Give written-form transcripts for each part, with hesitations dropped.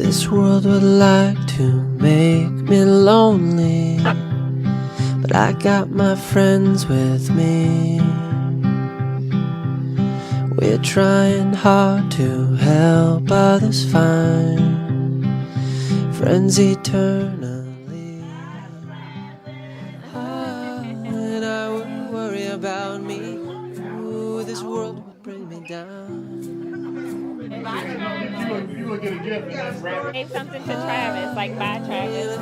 This world would like to make me lonely, but I got my friends with me. We're trying hard to help others find friends eternally. And I wouldn't worry about me. Ooh, this world would bring me down. You would get a gift. Gave something to Travis, like bye Travis.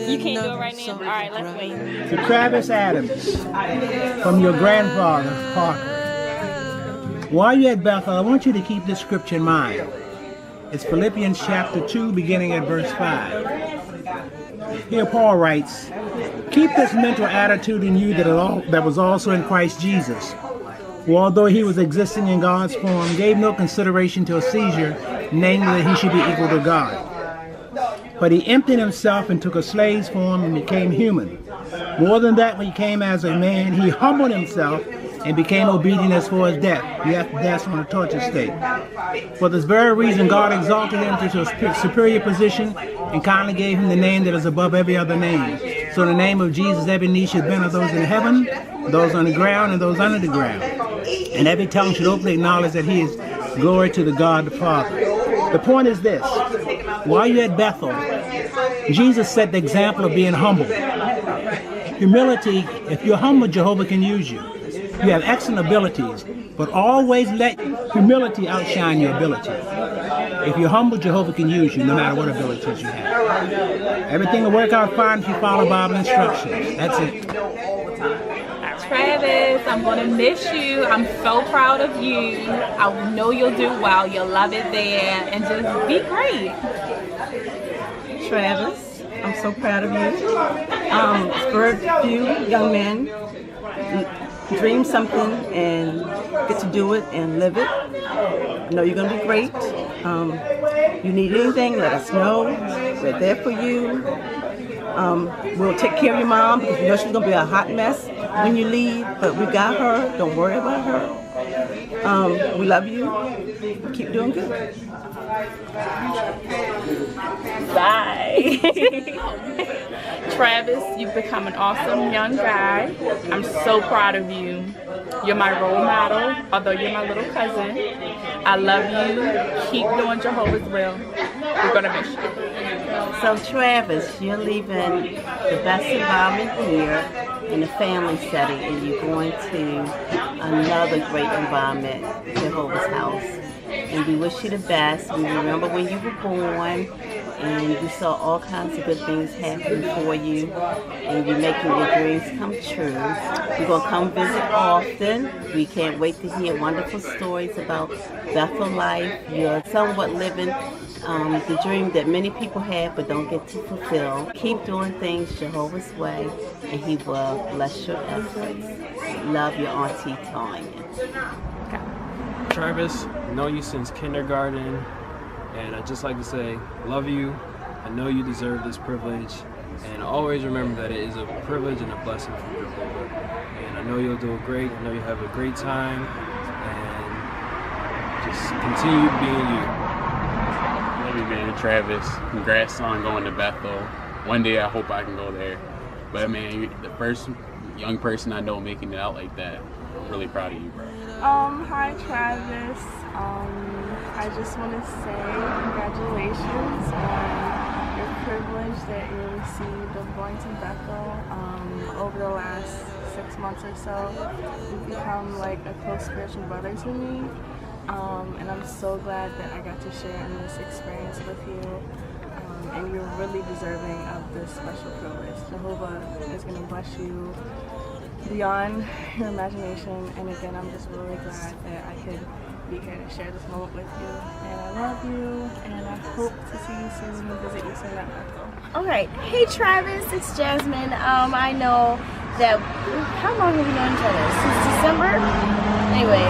You can't do it right now? Alright, let's wait. To Travis Adams, from your grandfather, Parker. While you're at Bethel, I want you to keep this scripture in mind. It's Philippians chapter 2, beginning at verse 5. Here Paul writes, "Keep this mental attitude in you that was also in Christ Jesus, who although he was existing in God's form, gave no consideration to a seizure, namely that he should be equal to God. But he emptied himself and took a slave's form and became human. More than that, when he came as a man, he humbled himself and became obedient as far as death. Death on a torture stake. For this very reason, God exalted him to a superior position and kindly gave him the name that is above every other name. So in the name of Jesus, every knee should bend of those in heaven, those on the ground, and those under the ground. And every tongue should openly acknowledge that he is glory to the God the Father." The point is this: while you're at Bethel, Jesus set the example of being humble. Humility, if you're humble, Jehovah can use you. You have excellent abilities, but always let humility outshine your ability. If you're humble, Jehovah can use you no matter what abilities you have. Everything will work out fine if you follow Bible instructions. That's it. Travis, I'm gonna miss you. I'm so proud of you. I know you'll do well. You'll love it there, and just be great. Travis, I'm so proud of you. For you young men, dream something and get to do it and live it. I know you're gonna be great. You need anything, let us know. We're there for you. We'll take care of your mom because we know she's gonna be a hot mess when you leave, but we got her. Don't worry about her. We love you. Keep doing good. Bye. Travis, you've become an awesome young guy. I'm so proud of you. You're my role model, although you're my little cousin. I love you. Keep doing Jehovah's will. We're gonna miss you. So Travis, you're leaving the best environment here in a family setting, and you're going to another great environment, Jehovah's house. And we wish you the best. We remember when you were born, and we saw all kinds of good things happen for you, and you're making your dreams come true. We're going to come visit often. We can't wait to hear wonderful stories about Bethel life. You're somewhat living the dream that many people have but don't get to fulfill. Keep doing things Jehovah's way, and he will bless your efforts. Love your Auntie Tanya. Travis, I know you since kindergarten, and I'd just like to say, love you. I know you deserve this privilege, and always remember that it is a privilege and a blessing from Jehovah. And I know you'll do great. I know you'll have a great time, and just continue being you. Love you, man. Travis, congrats on going to Bethel. One day I hope I can go there. But man, you're the first young person I know making it out like that. I'm really proud of you, bro. Hi Travis. I just want to say congratulations on your privilege that you received of going to Bethel. Over the last 6 months or so, you've become like a close spiritual brother to me. And I'm so glad that I got to share in this experience with you. And you're really deserving of this special privilege. Jehovah is going to bless you beyond your imagination, and again, I'm just really glad that I could be here to share this moment with you. And I love you, and I hope to see you soon and visit you soon at Bethel. Alright, hey Travis, it's Jasmine. I know that, how long have we known each other? Since December? Anyway,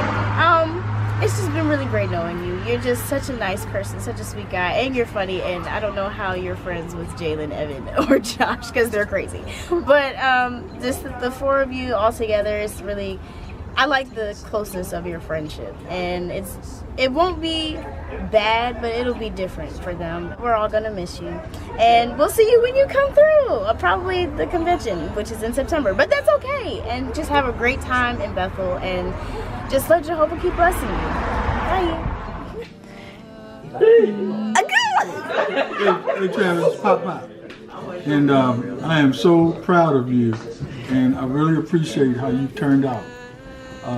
it's just been really great knowing you. You're just such a nice person, such a sweet guy, and you're funny, and I don't know how you're friends with Jalen, Evan, or Josh, because they're crazy. But just the four of you all together is really, I like the closeness of your friendship, and it won't be bad, but it'll be different for them. We're all gonna miss you. And we'll see you when you come through. Probably the convention, which is in September. But that's okay. And just have a great time in Bethel and just let Jehovah keep blessing you. Bye. Hey Travis, Pop. And I am so proud of you, and I really appreciate how you turned out.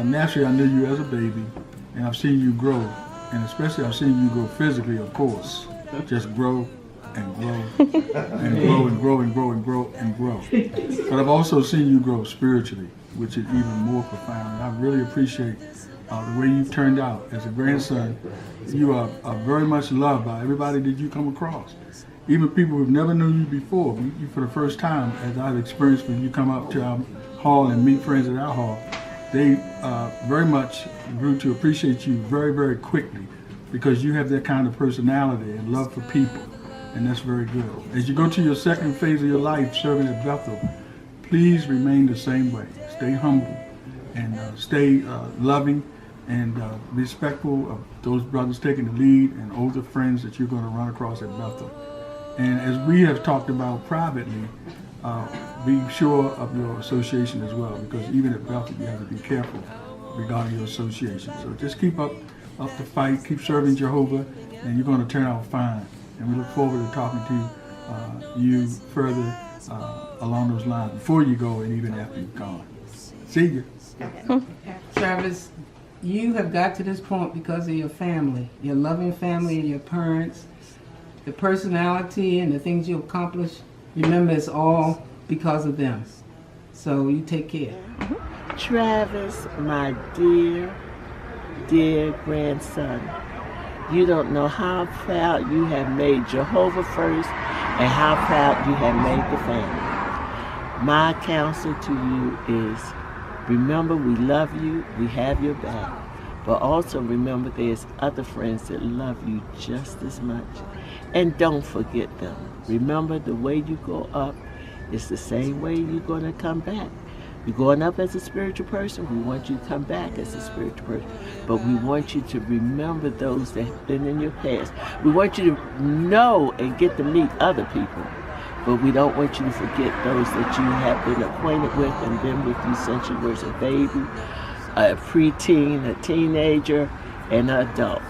Naturally, I knew you as a baby, and I've seen you grow, and especially I've seen you grow physically, of course. Just grow and grow and grow and grow and grow and grow and grow. But I've also seen you grow spiritually, which is even more profound. And I really appreciate the way you've turned out as a grandson. You are very much loved by everybody that you come across. Even people who've never known you before, you for the first time, as I've experienced when you come up to our hall and meet friends at our hall, they very much grew to appreciate you very, very quickly because you have that kind of personality and love for people, and that's very good. As you go to your second phase of your life serving at Bethel, please remain the same way. Stay humble and stay loving and respectful of those brothers taking the lead and older friends that you're going to run across at Bethel. And as we have talked about privately, be sure of your association as well, because even at Bethel you have to be careful regarding your association. So just keep up the fight, keep serving Jehovah, and you're going to turn out fine. And we look forward to talking to you further along those lines before you go and even after you've gone. See you. Travis, you have got to this point because of your family, your loving family and your parents, the personality and the things you accomplish. Remember, it's all because of them. So you take care. Travis, my dear, dear grandson, you don't know how proud you have made Jehovah first and how proud you have made the family. My counsel to you is, remember we love you, we have your back, but also remember there's other friends that love you just as much. And don't forget them. Remember, the way you go up is the same way you're going to come back. You're going up as a spiritual person, we want you to come back as a spiritual person. But we want you to remember those that have been in your past. We want you to know and get to meet other people. But we don't want you to forget those that you have been acquainted with and been with you since you were a baby, a preteen, a teenager, and an adult.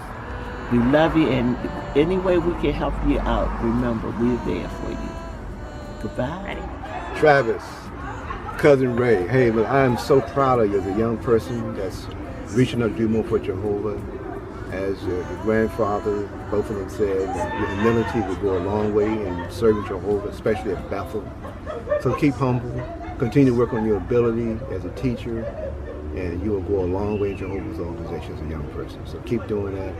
We love you, and any way we can help you out, remember, we're there for you. Goodbye. Travis, Cousin Ray, hey, look, I'm so proud of you as a young person that's reaching up to do more for Jehovah. As your grandfather, both of them said, your humility will go a long way in serving Jehovah, especially at Bethel. So keep humble, continue to work on your ability as a teacher, and you will go a long way in Jehovah's organization as a young person. So keep doing that.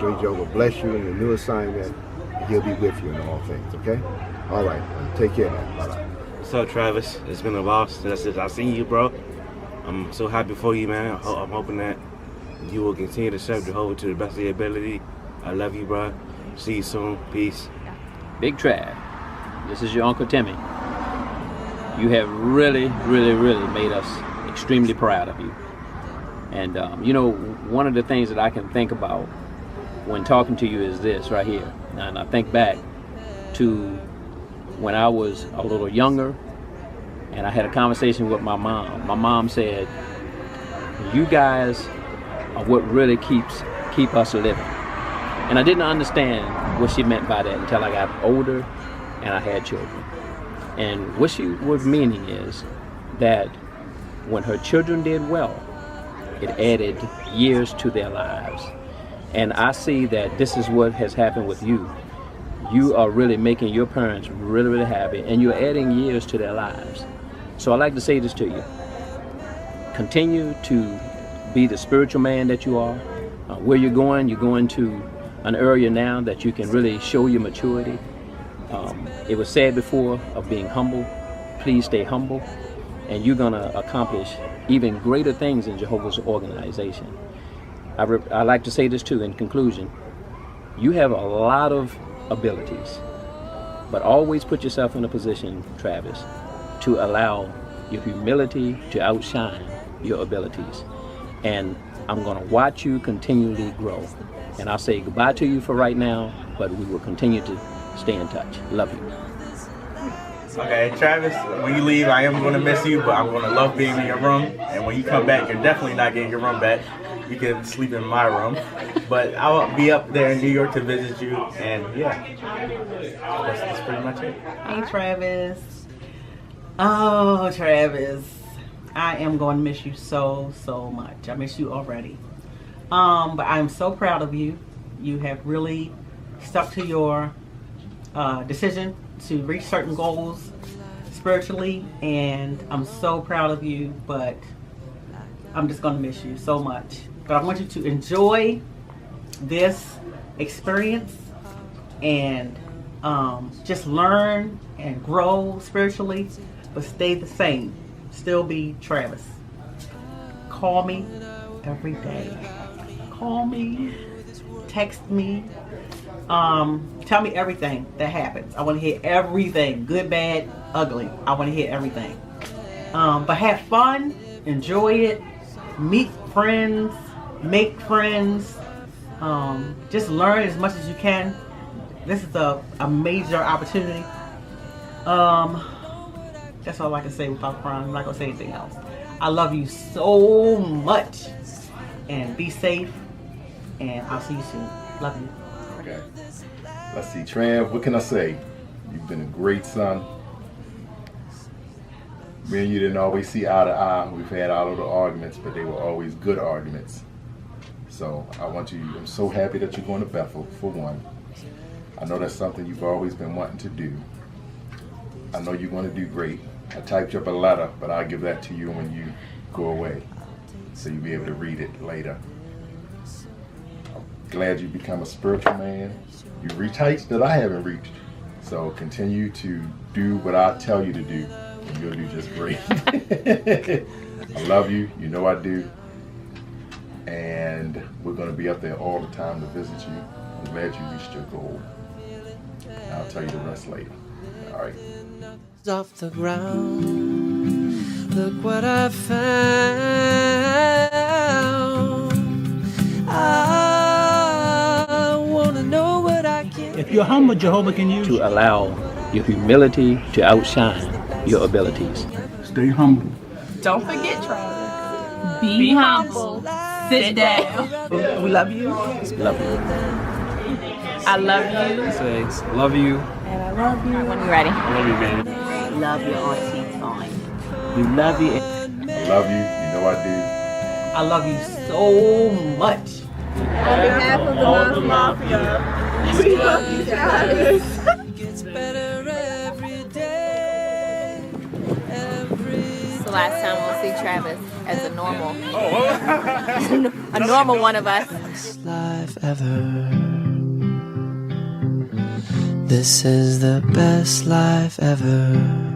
May Jehovah bless you in your new assignment, and he'll be with you in all things, okay? All right, take care now. Bye-bye. What's up, Travis? It's been a while since I've seen you, bro. I'm so happy for you, man. I'm hoping that you will continue to serve Jehovah to the best of your ability. I love you, bro. See you soon. Peace. Big Trav, this is your Uncle Timmy. You have really, really, really made us extremely proud of you. And you know, one of the things that I can think about when talking to you is this right here. And I think back to when I was a little younger and I had a conversation with my mom. My mom said, you guys are what really keep us living. And I didn't understand what she meant by that until I got older and I had children. And what she was meaning is that when her children did well, it added years to their lives. And I see that this is what has happened with you. You are really making your parents really, really happy, and you're adding years to their lives. So I like to say this to you. Continue to be the spiritual man that you are. Where you're going to an area now that you can really show your maturity. It was said before of being humble. Please stay humble, and you're going to accomplish even greater things in Jehovah's organization. I like to say this too in conclusion. You have a lot of abilities, but always put yourself in a position, Travis, to allow your humility to outshine your abilities. And I'm going to watch you continually grow. And I'll say goodbye to you for right now, but we will continue to stay in touch. Love you. Okay, Travis, when you leave, I am going to miss you, but I'm going to love being in your room. And when you come back, you're definitely not getting your room back. You can sleep in my room. But I'll be up there in New York to visit you. And yeah, that's pretty much it. Hey, Travis. Oh, Travis. I am going to miss you so much. I miss you already. But I'm so proud of you. You have really stuck to your decision to reach certain goals spiritually, and I'm so proud of you, but I'm just going to miss you so much. But I want you to enjoy this experience and just learn and grow spiritually, but stay the same. Still be Travis. Call me every day. Call me, text me, tell me everything that happens. I want to hear everything, good, bad, ugly. I want to hear everything. But have fun, enjoy it, meet friends, make friends, just learn as much as you can. This is a major opportunity. That's all I can say without crying. I'm not going to say anything else. I love you so much. And be safe. And I'll see you soon. Love you. Okay. Let's see, Trav, what can I say? You've been a great son. Me and you didn't always see eye to eye. We've had our little arguments, but they were always good arguments. So I'm so happy that you're going to Bethel, for one. I know that's something you've always been wanting to do. I know you're going to do great. I typed up a letter, but I'll give that to you when you go away, so you'll be able to read it later. I'm glad you become a spiritual man. You reach heights that I haven't reached. So continue to do what I tell you to do, and you'll do just great. I love you. You know I do. And we're going to be up there all the time to visit you. I'm glad you reached your goal. I'll tell you the rest later. All right. Off the ground, look what I found. I wanna know what I can. If you're humble, Jehovah can use you. To allow your humility to outshine your abilities. Stay humble. Don't forget, Travis. Be humble. Sit down. We love you. Love you. I love you. Say, love you. And I love you. When you're ready. I love you, man. Love you, Auntie Tony. We love you. I love you. You know I do. I love you so much. On behalf of the Mafia, we love you, Travis. Gets better every day. It's the last time we'll see Travis as a normal, a normal one of us. Best life ever. This is the best life ever.